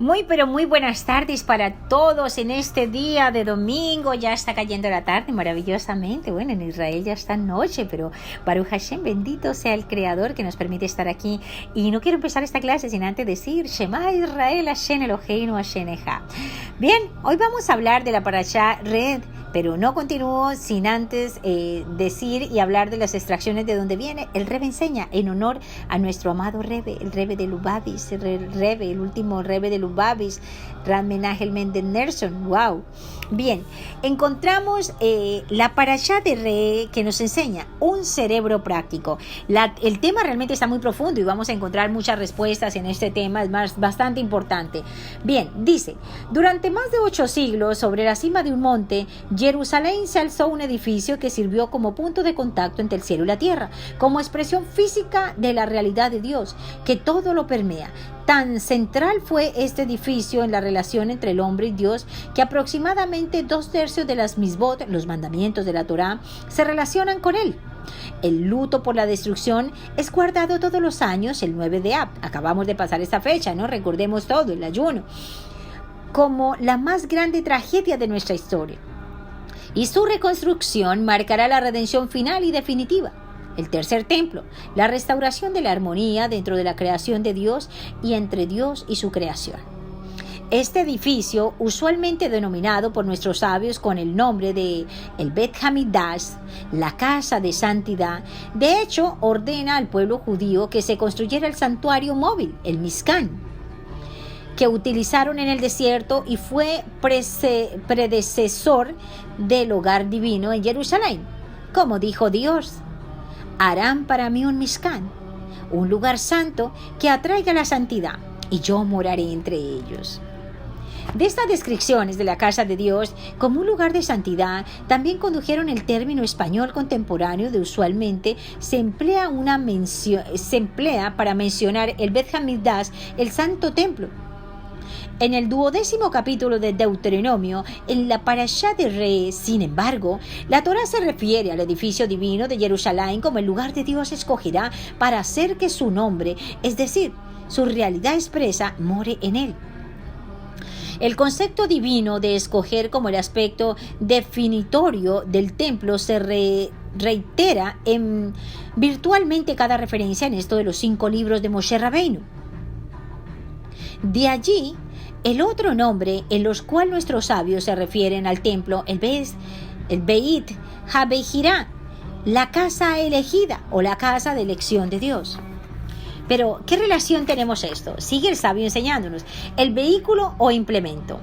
Muy pero muy buenas tardes para todos en este día de domingo. Ya está cayendo la tarde maravillosamente. Bueno, en Israel ya está noche, pero Baruch Hashem, bendito sea el Creador que nos permite estar aquí. Y no quiero empezar esta clase sin antes decir Shema Israel Hashem Eloheinu Hashem Echad. Bien, hoy vamos a hablar de la parashá Red, pero no continúo sin antes decir y hablar de las extracciones de donde viene. El Rebbe enseña en honor a nuestro amado Rebbe, el Rebbe de Lubavitch, el último Rebbe de Lubavitch, Rab Menachem Mendel Nelson. Wow. Bien, encontramos la parashá de Re que nos enseña un cerebro práctico. El tema realmente está muy profundo y vamos a encontrar muchas respuestas en este tema, es bastante importante. Bien, dice, durante más de 8 siglos, sobre la cima de un monte, Jerusalén se alzó un edificio que sirvió como punto de contacto entre el cielo y la tierra, como expresión física de la realidad de Dios, que todo lo permea. Tan central fue este edificio en la relación entre el hombre y Dios que aproximadamente 2/3 de las misbot, los mandamientos de la Torá, se relacionan con él. El luto por la destrucción es guardado todos los años el 9 de Ab. Acabamos de pasar esta fecha, ¿no? Recordemos todo, el ayuno, como la más grande tragedia de nuestra historia. Y su reconstrucción marcará la redención final y definitiva. El tercer templo, la restauración de la armonía dentro de la creación de Dios y entre Dios y su creación. Este edificio, usualmente denominado por nuestros sabios con el nombre de el Bet Hamikdash, la casa de santidad, de hecho ordena al pueblo judío que se construyera el santuario móvil, el Mishkan, que utilizaron en el desierto y fue predecesor del hogar divino en Jerusalén. Como dijo Dios, harán para mí un Mishkan, un lugar santo que atraiga la santidad, y yo moraré entre ellos. De estas descripciones de la casa de Dios como un lugar de santidad, también condujeron el término español contemporáneo de usualmente se emplea para mencionar el Bet Hamikdash, el santo templo. En el 12º capítulo de Deuteronomio, en la parashá de Re, sin embargo, la Torá se refiere al edificio divino de Jerusalén como el lugar de Dios escogerá para hacer que su nombre, es decir, su realidad expresa, more en él. El concepto divino de escoger como el aspecto definitorio del templo se reitera en virtualmente cada referencia en esto de los 5 libros de Moshe Rabbeinu. De allí, el otro nombre en los cuales nuestros sabios se refieren al templo, el Beit HaBehirá, la casa elegida o la casa de elección de Dios. Pero, ¿qué relación tenemos esto? Sigue el sabio enseñándonos. El vehículo o implemento.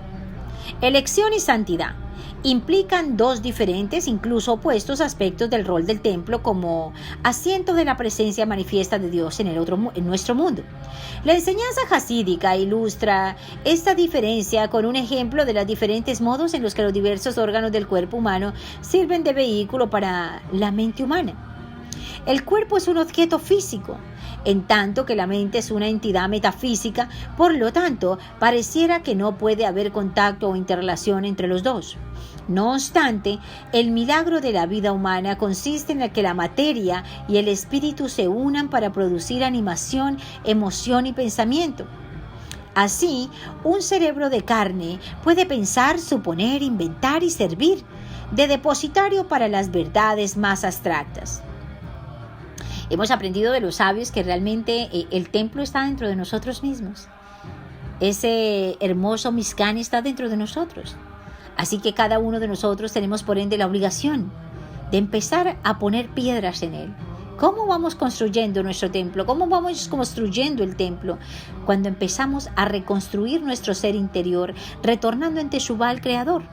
Elección y santidad implican 2 diferentes, incluso opuestos aspectos del rol del templo como asiento de la presencia manifiesta de Dios en nuestro mundo. La enseñanza hasídica ilustra esta diferencia con un ejemplo de los diferentes modos en los que los diversos órganos del cuerpo humano sirven de vehículo para la mente humana. El cuerpo es un objeto físico, en tanto que la mente es una entidad metafísica, por lo tanto, pareciera que no puede haber contacto o interrelación entre los dos. No obstante, el milagro de la vida humana consiste en el que la materia y el espíritu se unan para producir animación, emoción y pensamiento. Así, un cerebro de carne puede pensar, suponer, inventar y servir de depositario para las verdades más abstractas. Hemos aprendido de los sabios que realmente el templo está dentro de nosotros mismos. Ese hermoso Mishkan está dentro de nosotros. Así que cada uno de nosotros tenemos por ende la obligación de empezar a poner piedras en él. ¿Cómo vamos construyendo nuestro templo? ¿Cómo vamos construyendo el templo? Cuando empezamos a reconstruir nuestro ser interior, retornando en Teshuvá al Creador.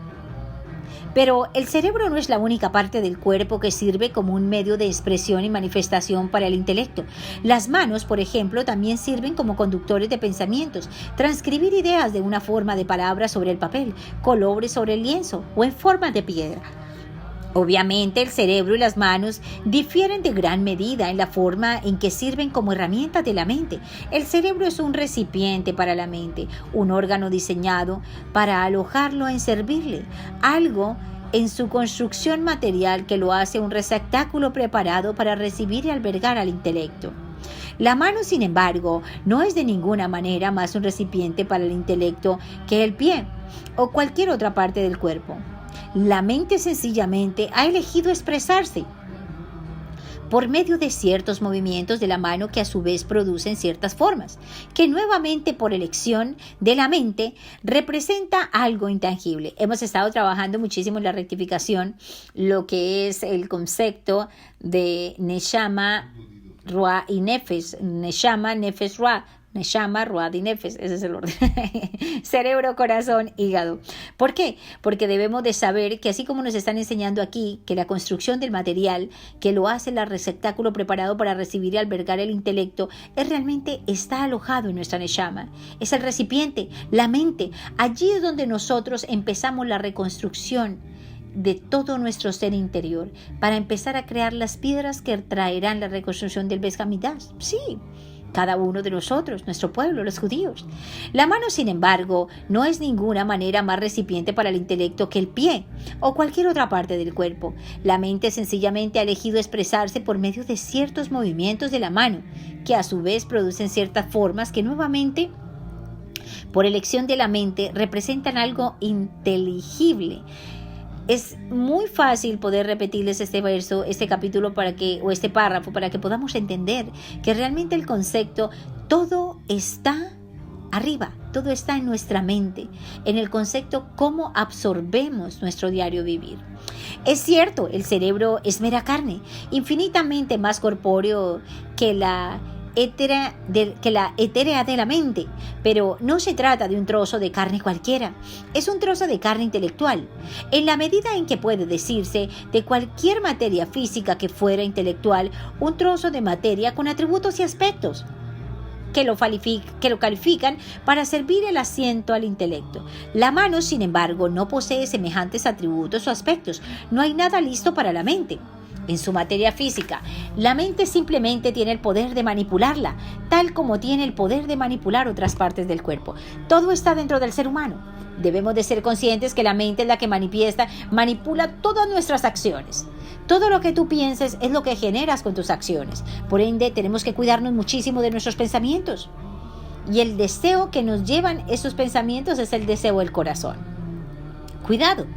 Pero el cerebro no es la única parte del cuerpo que sirve como un medio de expresión y manifestación para el intelecto. Las manos, por ejemplo, también sirven como conductores de pensamientos, transcribir ideas de una forma de palabras sobre el papel, colores sobre el lienzo o en forma de piedra. Obviamente el cerebro y las manos difieren de gran medida en la forma en que sirven como herramientas de la mente. El cerebro es un recipiente para la mente, un órgano diseñado para alojarlo en servirle, algo en su construcción material que lo hace un receptáculo preparado para recibir y albergar al intelecto. La mano, sin embargo, no es de ninguna manera más un recipiente para el intelecto que el pie o cualquier otra parte del cuerpo. La mente sencillamente ha elegido expresarse por medio de ciertos movimientos de la mano que a su vez producen ciertas formas, que nuevamente por elección de la mente representa algo intangible. Hemos estado trabajando muchísimo en la rectificación, lo que es el concepto de Neshama, Ruah y Nefesh. Neshama, Nefesh, Ruah. Neshama, Ruah y Nefesh, ese es el orden. Cerebro, corazón, hígado. ¿Por qué? Porque debemos de saber que así como nos están enseñando aquí que la construcción del material que lo hace el receptáculo preparado para recibir y albergar el intelecto realmente está alojado en nuestra Neshama. Es el recipiente, la mente. Allí es donde nosotros empezamos la reconstrucción de todo nuestro ser interior para empezar a crear las piedras que traerán la reconstrucción del Beit Hamikdash. Sí, cada uno de nosotros, nuestro pueblo, los judíos. La mano, sin embargo, no es ninguna manera más recipiente para el intelecto que el pie o cualquier otra parte del cuerpo. La mente sencillamente ha elegido expresarse por medio de ciertos movimientos de la mano, que a su vez producen ciertas formas que nuevamente, por elección de la mente, representan algo inteligible. Es muy fácil poder repetirles este verso, este capítulo o este párrafo para que podamos entender que realmente el concepto, todo está arriba, todo está en nuestra mente, en el concepto cómo absorbemos nuestro diario vivir. Es cierto, el cerebro es mera carne, infinitamente más corpóreo que la etérea de la mente, pero no se trata de un trozo de carne cualquiera, es un trozo de carne intelectual, en la medida en que puede decirse de cualquier materia física que fuera intelectual, un trozo de materia con atributos y aspectos que lo califican para servir el asiento al intelecto. La mano, sin embargo, no posee semejantes atributos o aspectos, no hay nada listo para la mente. En su materia física, la mente simplemente tiene el poder de manipularla, tal como tiene el poder de manipular otras partes del cuerpo. Todo está dentro del ser humano. Debemos de ser conscientes que la mente es la que manipula todas nuestras acciones. Todo lo que tú pienses es lo que generas con tus acciones. Por ende, tenemos que cuidarnos muchísimo de nuestros pensamientos. Y el deseo que nos llevan esos pensamientos es el deseo del corazón. Cuidado,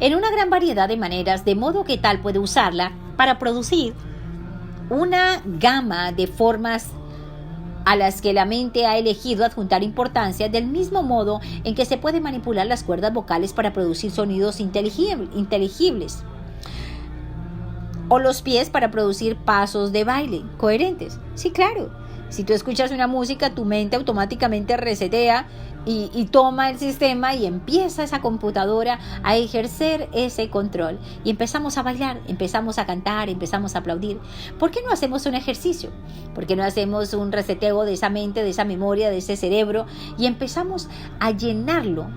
en una gran variedad de maneras, de modo que tal puede usarla para producir una gama de formas a las que la mente ha elegido adjuntar importancia, del mismo modo en que se puede manipular las cuerdas vocales para producir sonidos inteligibles, o los pies para producir pasos de baile coherentes. Sí, claro, si tú escuchas una música, tu mente automáticamente resetea y toma el sistema y empieza esa computadora a ejercer ese control. Y empezamos a bailar, empezamos a cantar, empezamos a aplaudir. ¿Por qué no hacemos un ejercicio? ¿Por qué no hacemos un reseteo de esa mente, de esa memoria, de ese cerebro? Y empezamos a llenarlo.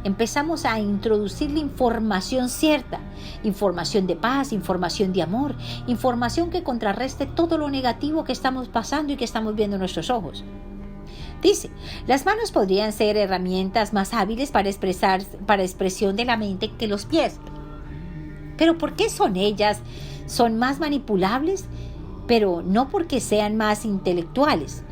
Empezamos a introducirle información cierta, información de paz, información de amor, información que contrarreste todo lo negativo que estamos pasando y que estamos viendo en nuestros ojos. Dice, las manos podrían ser herramientas más hábiles para expresión de la mente que los pies. ¿Pero por qué son ellas? Son más manipulables, pero no porque sean más intelectuales.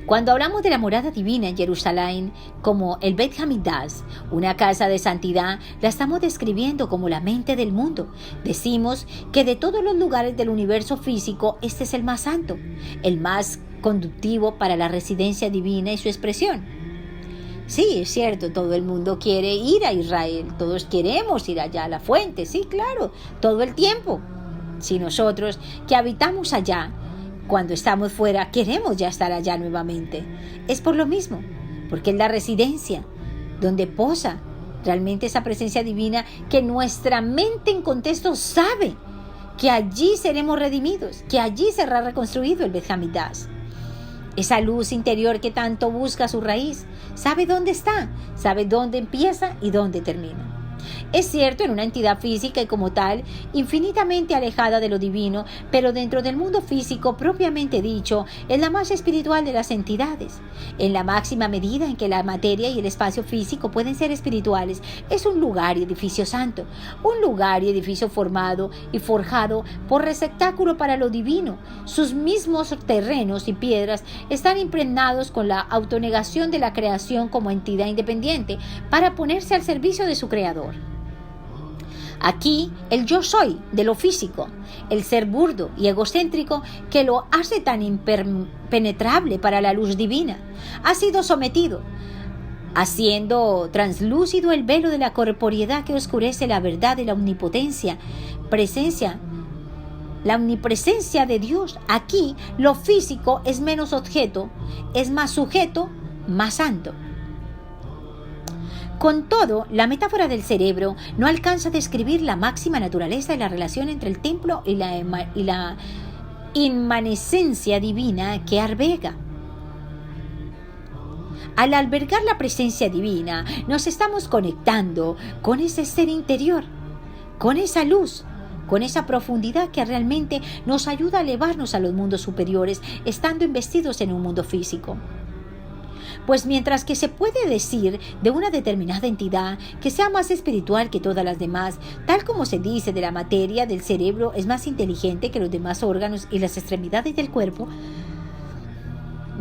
Cuando hablamos de la morada divina en Jerusalén como el Beit Hamikdash, una casa de santidad, la estamos describiendo como la mente del mundo. Decimos que de todos los lugares del universo físico, este es el más santo, el más conductivo para la residencia divina y su expresión. Sí, es cierto, todo el mundo quiere ir a Israel, todos queremos ir allá a la fuente, sí, claro, todo el tiempo. Si nosotros que habitamos allá, cuando estamos fuera, queremos ya estar allá nuevamente. Es por lo mismo, porque es la residencia donde posa realmente esa presencia divina que nuestra mente en contexto sabe que allí seremos redimidos, que allí será reconstruido el Beit Hamikdash. Esa luz interior que tanto busca su raíz, sabe dónde está, sabe dónde empieza y dónde termina. Es cierto, en una entidad física y como tal, infinitamente alejada de lo divino, pero dentro del mundo físico propiamente dicho, es la más espiritual de las entidades. En la máxima medida en que la materia y el espacio físico pueden ser espirituales, es un lugar y edificio santo, un lugar y edificio formado y forjado por receptáculo para lo divino. Sus mismos terrenos y piedras están impregnados con la autonegación de la creación como entidad independiente para ponerse al servicio de su creador. Aquí el yo soy de lo físico, el ser burdo y egocéntrico que lo hace tan impenetrable para la luz divina, ha sido sometido, haciendo translúcido el velo de la corporeidad que oscurece la verdad de la omnipotencia, la omnipresencia de Dios. Aquí lo físico es menos objeto, es más sujeto, más santo. Con todo, la metáfora del cerebro no alcanza a describir la máxima naturaleza de la relación entre el templo y la inmanescencia divina que alberga. Al albergar la presencia divina, nos estamos conectando con ese ser interior, con esa luz, con esa profundidad que realmente nos ayuda a elevarnos a los mundos superiores, estando investidos en un mundo físico. Pues mientras que se puede decir de una determinada entidad que sea más espiritual que todas las demás, tal como se dice de la materia del cerebro es más inteligente que los demás órganos y las extremidades del cuerpo,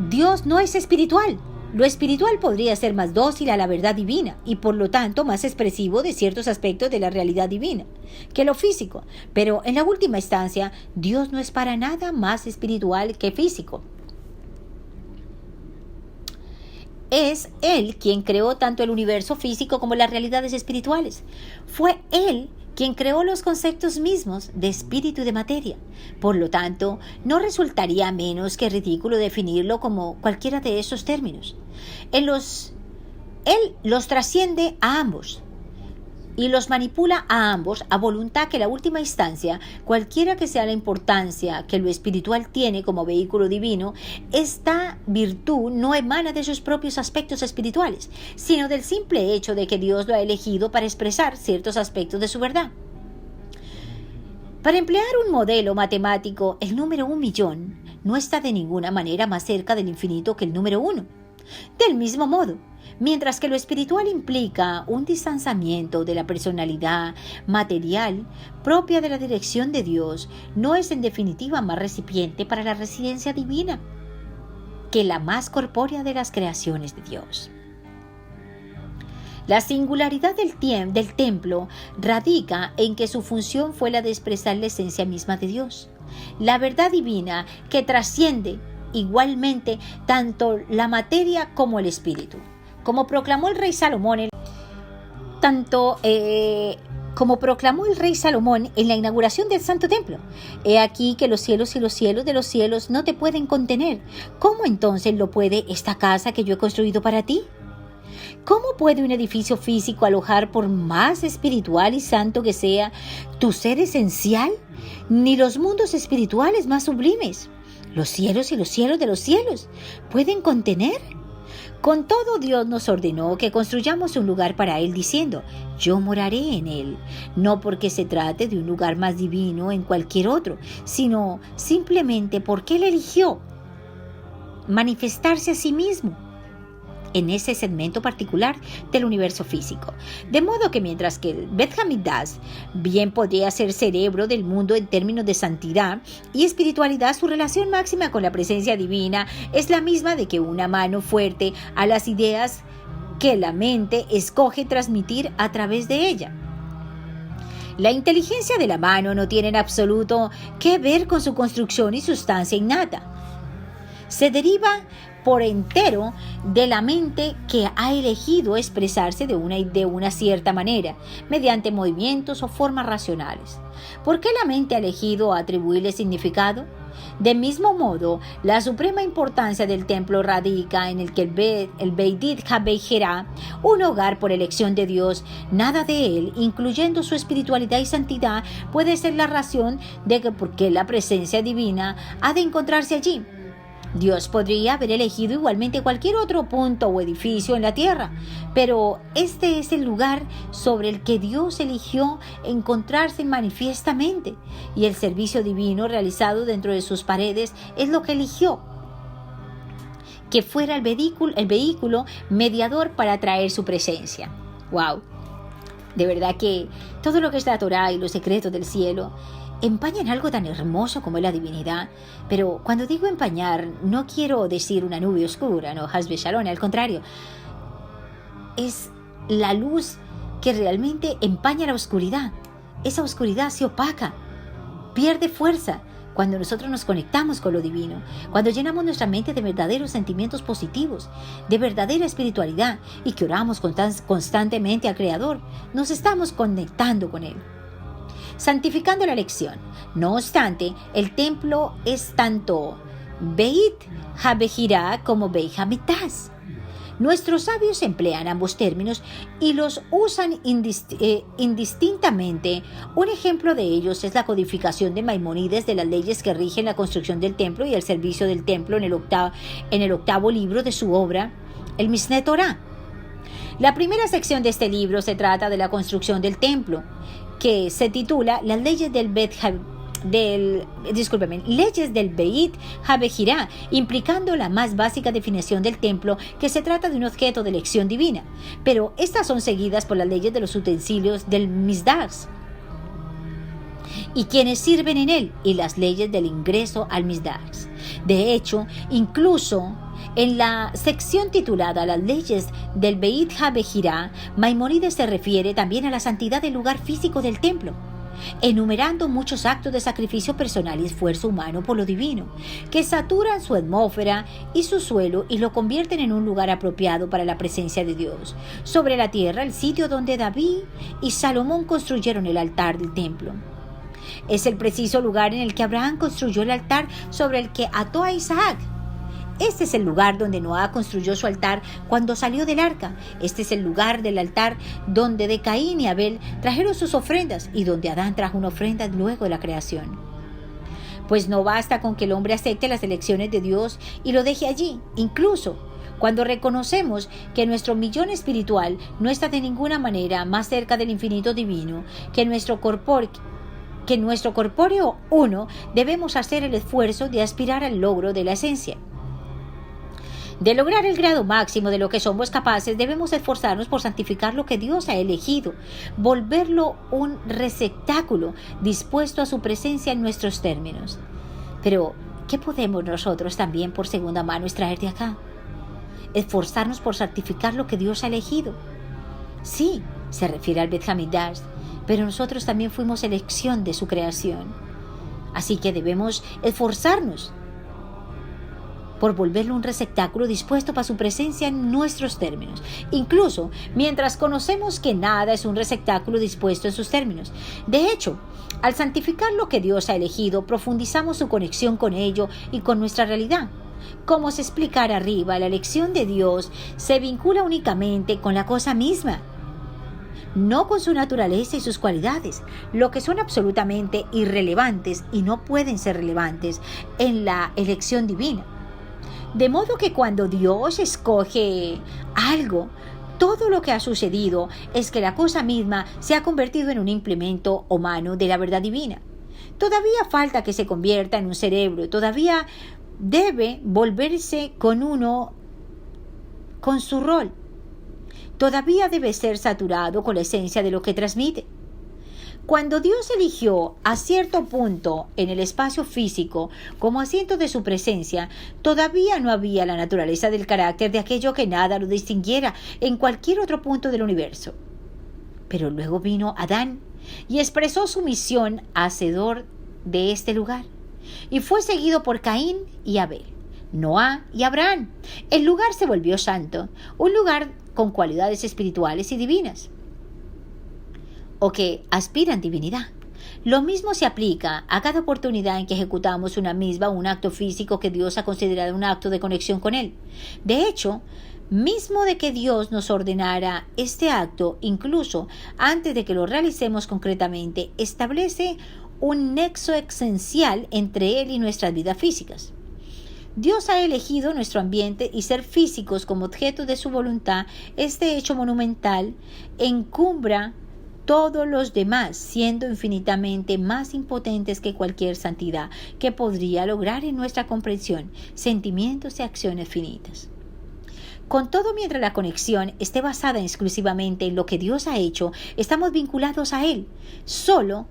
Dios no es espiritual. Lo espiritual podría ser más dócil a la verdad divina y por lo tanto más expresivo de ciertos aspectos de la realidad divina que lo físico, pero en la última instancia Dios no es para nada más espiritual que físico. Es Él quien creó tanto el universo físico como las realidades espirituales. Fue Él quien creó los conceptos mismos de espíritu y de materia. Por lo tanto, no resultaría menos que ridículo definirlo como cualquiera de esos términos. Él los trasciende a ambos y los manipula a ambos a voluntad que en la última instancia, cualquiera que sea la importancia que lo espiritual tiene como vehículo divino, esta virtud no emana de sus propios aspectos espirituales, sino del simple hecho de que Dios lo ha elegido para expresar ciertos aspectos de su verdad. Para emplear un modelo matemático, el número 1.000.000 no está de ninguna manera más cerca del infinito que el número 1. Del mismo modo, mientras que lo espiritual implica un distanciamiento de la personalidad material propia de la dirección de Dios, no es en definitiva más recipiente para la residencia divina que la más corpórea de las creaciones de Dios. La singularidad del templo radica en que su función fue la de expresar la esencia misma de Dios, la verdad divina que trasciende igualmente tanto la materia como el espíritu. Como proclamó el rey Salomón en la inauguración del Santo Templo: he aquí que los cielos y los cielos de los cielos no te pueden contener. ¿Cómo entonces lo puede esta casa que yo he construido para ti? ¿Cómo puede un edificio físico alojar, por más espiritual y santo que sea, tu ser esencial? Ni los mundos espirituales más sublimes, los cielos y los cielos de los cielos, pueden contener. Con todo, Dios nos ordenó que construyamos un lugar para Él, diciendo: yo moraré en Él, no porque se trate de un lugar más divino en cualquier otro, sino simplemente porque Él eligió manifestarse a sí mismo en ese segmento particular del universo físico. De modo que mientras que el Bet Hamidas bien podría ser cerebro del mundo en términos de santidad y espiritualidad, su relación máxima con la presencia divina es la misma de que una mano fuerte a las ideas que la mente escoge transmitir a través de ella. La inteligencia de la mano no tiene en absoluto que ver con su construcción y sustancia innata. Se deriva por entero de la mente que ha elegido expresarse de una cierta manera, mediante movimientos o formas racionales. ¿Por qué la mente ha elegido atribuirle significado? De mismo modo, la suprema importancia del templo radica en el que el Beit HaBeijera, un hogar por elección de Dios, nada de él, incluyendo su espiritualidad y santidad, puede ser la razón de que por qué la presencia divina ha de encontrarse allí. Dios podría haber elegido igualmente cualquier otro punto o edificio en la tierra, pero este es el lugar sobre el que Dios eligió encontrarse manifiestamente, y el servicio divino realizado dentro de sus paredes es lo que eligió que fuera el vehículo mediador para traer su presencia. ¡Wow! De verdad que todo lo que es la Torá y los secretos del cielo empañan algo tan hermoso como es la divinidad. Pero cuando digo empañar, no quiero decir una nube oscura, no, Hasbe Shalom, al contrario. Es la luz que realmente empaña la oscuridad. Esa oscuridad se opaca, pierde fuerza cuando nosotros nos conectamos con lo divino, cuando llenamos nuestra mente de verdaderos sentimientos positivos, de verdadera espiritualidad, y que oramos constantemente al Creador. Nos estamos conectando con Él, santificando la elección. No obstante, el templo es tanto Beit HaBehirá como Beit HaMikdash. Nuestros sabios emplean ambos términos y los usan indistintamente. Un ejemplo de ellos es la codificación de Maimónides de las leyes que rigen la construcción del templo y el servicio del templo en el octavo libro de su obra, el Mishneh Torah. La primera sección de este libro se trata de la construcción del templo, que se titula Las leyes del Beit HaBehirá, implicando la más básica definición del templo, que se trata de un objeto de elección divina, pero estas son seguidas por las leyes de los utensilios del Mizdash y quienes sirven en él, y las leyes del ingreso al Mizdash. De hecho, incluso en la sección titulada Las leyes del Beit HaBehirá, Maimónides se refiere también a la santidad del lugar físico del templo, enumerando muchos actos de sacrificio personal y esfuerzo humano por lo divino, que saturan su atmósfera y su suelo y lo convierten en un lugar apropiado para la presencia de Dios. Sobre la tierra, el sitio donde David y Salomón construyeron el altar del templo. Es el preciso lugar en el que Abraham construyó el altar sobre el que ató a Isaac. Este es el lugar donde Noé construyó su altar cuando salió del arca. Este es el lugar del altar donde de Caín y Abel trajeron sus ofrendas y donde Adán trajo una ofrenda luego de la creación. Pues no basta con que el hombre acepte las elecciones de Dios y lo deje allí. Incluso cuando reconocemos que nuestro millón espiritual no está de ninguna manera más cerca del infinito divino que nuestro corpóreo uno, debemos hacer el esfuerzo de aspirar al logro de la esencia. De lograr el grado máximo de lo que somos capaces, debemos esforzarnos por santificar lo que Dios ha elegido, volverlo un receptáculo dispuesto a su presencia en nuestros términos. Pero, ¿qué podemos nosotros también por segunda mano extraer de acá? Esforzarnos por santificar lo que Dios ha elegido. Sí, se refiere al Beit HaMikdash, pero nosotros también fuimos elección de su creación. Así que debemos esforzarnos por volverlo un receptáculo dispuesto para su presencia en nuestros términos, incluso mientras conocemos que nada es un receptáculo dispuesto en sus términos. De hecho, al santificar lo que Dios ha elegido, profundizamos su conexión con ello y con nuestra realidad. Como se explicara arriba, la elección de Dios se vincula únicamente con la cosa misma, no con su naturaleza y sus cualidades, lo que son absolutamente irrelevantes y no pueden ser relevantes en la elección divina. De modo que cuando Dios escoge algo, todo lo que ha sucedido es que la cosa misma se ha convertido en un implemento humano de la verdad divina. Todavía falta que se convierta en un cerebro, todavía debe volverse con su rol. Todavía debe ser saturado con la esencia de lo que transmite. Cuando Dios eligió a cierto punto en el espacio físico como asiento de su presencia, todavía no había la naturaleza del carácter de aquello que nada lo distinguiera en cualquier otro punto del universo. Pero luego vino Adán y expresó su misión hacedor de este lugar, y fue seguido por Caín y Abel, Noé y Abraham. El lugar se volvió santo, un lugar con cualidades espirituales y divinas, o que aspiran divinidad. Lo mismo se aplica a cada oportunidad en que ejecutamos una misma o un acto físico que Dios ha considerado un acto de conexión con Él. De hecho, mismo de que Dios nos ordenara este acto, incluso antes de que lo realicemos concretamente, establece un nexo esencial entre Él y nuestras vidas físicas. Dios ha elegido nuestro ambiente y ser físicos como objeto de su voluntad. Este hecho monumental encumbra todos los demás, siendo infinitamente más impotentes que cualquier santidad que podría lograr en nuestra comprensión, sentimientos y acciones finitas. Con todo, mientras la conexión esté basada exclusivamente en lo que Dios ha hecho, estamos vinculados a Él, solo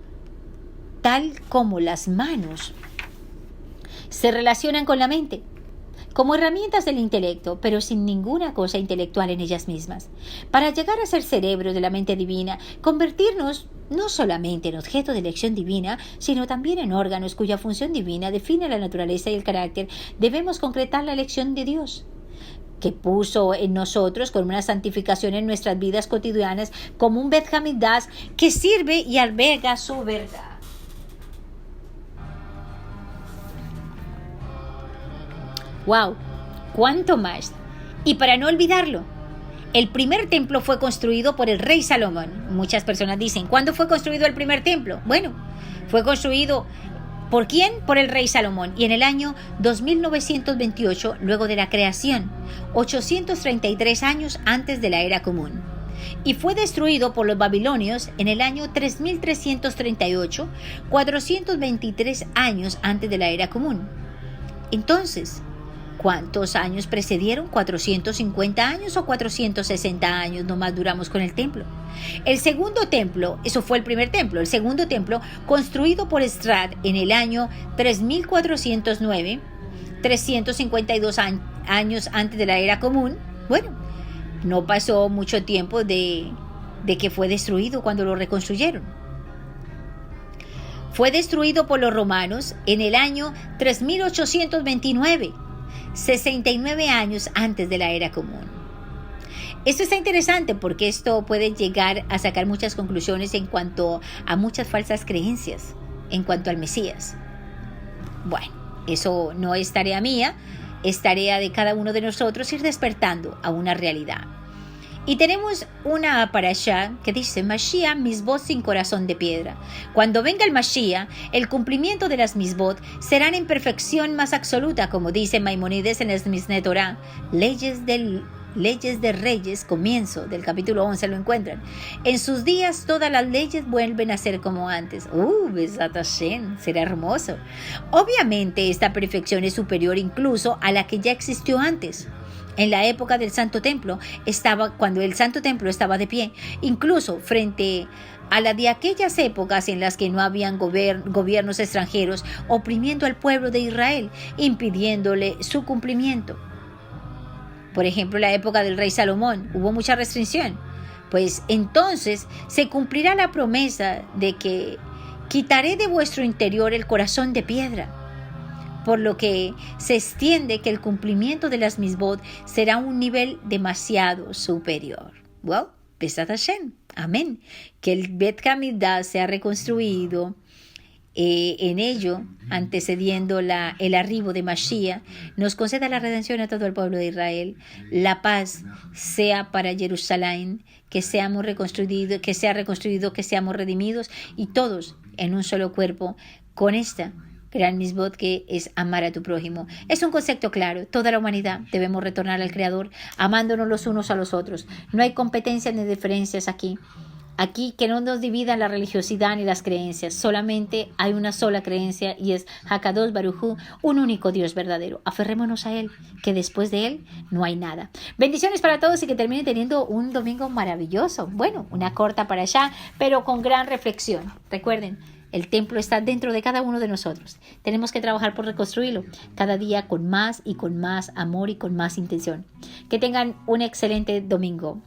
tal como las manos se relacionan con la mente, como herramientas del intelecto, pero sin ninguna cosa intelectual en ellas mismas. Para llegar a ser cerebros de la mente divina, convertirnos no solamente en objeto de elección divina, sino también en órganos cuya función divina define la naturaleza y el carácter, debemos concretar la elección de Dios, que puso en nosotros con una santificación en nuestras vidas cotidianas como un Bet Hamikdash que sirve y alberga su verdad. ¡Wow! ¿Cuánto más? Y para no olvidarlo, el primer templo fue construido por el rey Salomón. Muchas personas dicen, ¿cuándo fue construido el primer templo? Bueno, fue construido ¿por quién? Por el rey Salomón. Y en el año 2928, luego de la creación, 833 años antes de la era común. Y fue destruido por los babilonios en el año 3338, 423 años antes de la era común. Entonces, ¿cuántos años precedieron? ¿450 años o 460 años nomás duramos con el templo? El segundo templo, eso fue el primer templo, el segundo templo construido por Esdras en el año 3409, 352 años antes de la era común. Bueno, no pasó mucho tiempo de que fue destruido cuando lo reconstruyeron. Fue destruido por los romanos en el año 3829. 69 años antes de la era común. Esto está interesante porque esto puede llegar a sacar muchas conclusiones en cuanto a muchas falsas creencias en cuanto al Mesías. Bueno, eso no es tarea mía, es tarea de cada uno de nosotros ir despertando a una realidad. Y tenemos una parashá que dice Mashiach misbot sin corazón de piedra. Cuando venga el Mashiach, el cumplimiento de las misbot serán en perfección más absoluta, como dice Maimónides en el Mishneh Torah, leyes de reyes, comienzo del capítulo 11 lo encuentran. En sus días todas las leyes vuelven a ser como antes. Besat Hashem, será hermoso. Obviamente esta perfección es superior incluso a la que ya existió antes. En la época del Santo Templo, cuando el Santo Templo estaba de pie, incluso frente a la de aquellas épocas en las que no habían gobiernos extranjeros oprimiendo al pueblo de Israel, impidiéndole su cumplimiento. Por ejemplo, en la época del rey Salomón hubo mucha restricción. Pues entonces se cumplirá la promesa de que quitaré de vuestro interior el corazón de piedra. Por lo que se extiende que el cumplimiento de las misbot será un nivel demasiado superior. Well, Besat Hashem, amén. Que el Bet Hamikdash sea reconstruido en ello, antecediendo el arribo de Mashiach, nos conceda la redención a todo el pueblo de Israel, la paz sea para Jerusalén, que sea reconstruido, que seamos redimidos y todos en un solo cuerpo con esta gran misbot que es amar a tu prójimo. Es un concepto claro. Toda la humanidad debemos retornar al Creador, amándonos los unos a los otros. No hay competencias ni diferencias aquí. Aquí que no nos dividan la religiosidad ni las creencias. Solamente hay una sola creencia y es Hakadosh Baruj Hu, un único Dios verdadero. Aferrémonos a Él, que después de Él no hay nada. Bendiciones para todos y que terminen teniendo un domingo maravilloso. Bueno, una corta para allá, pero con gran reflexión. Recuerden, el templo está dentro de cada uno de nosotros. Tenemos que trabajar por reconstruirlo cada día con más y con más amor y con más intención. Que tengan un excelente domingo.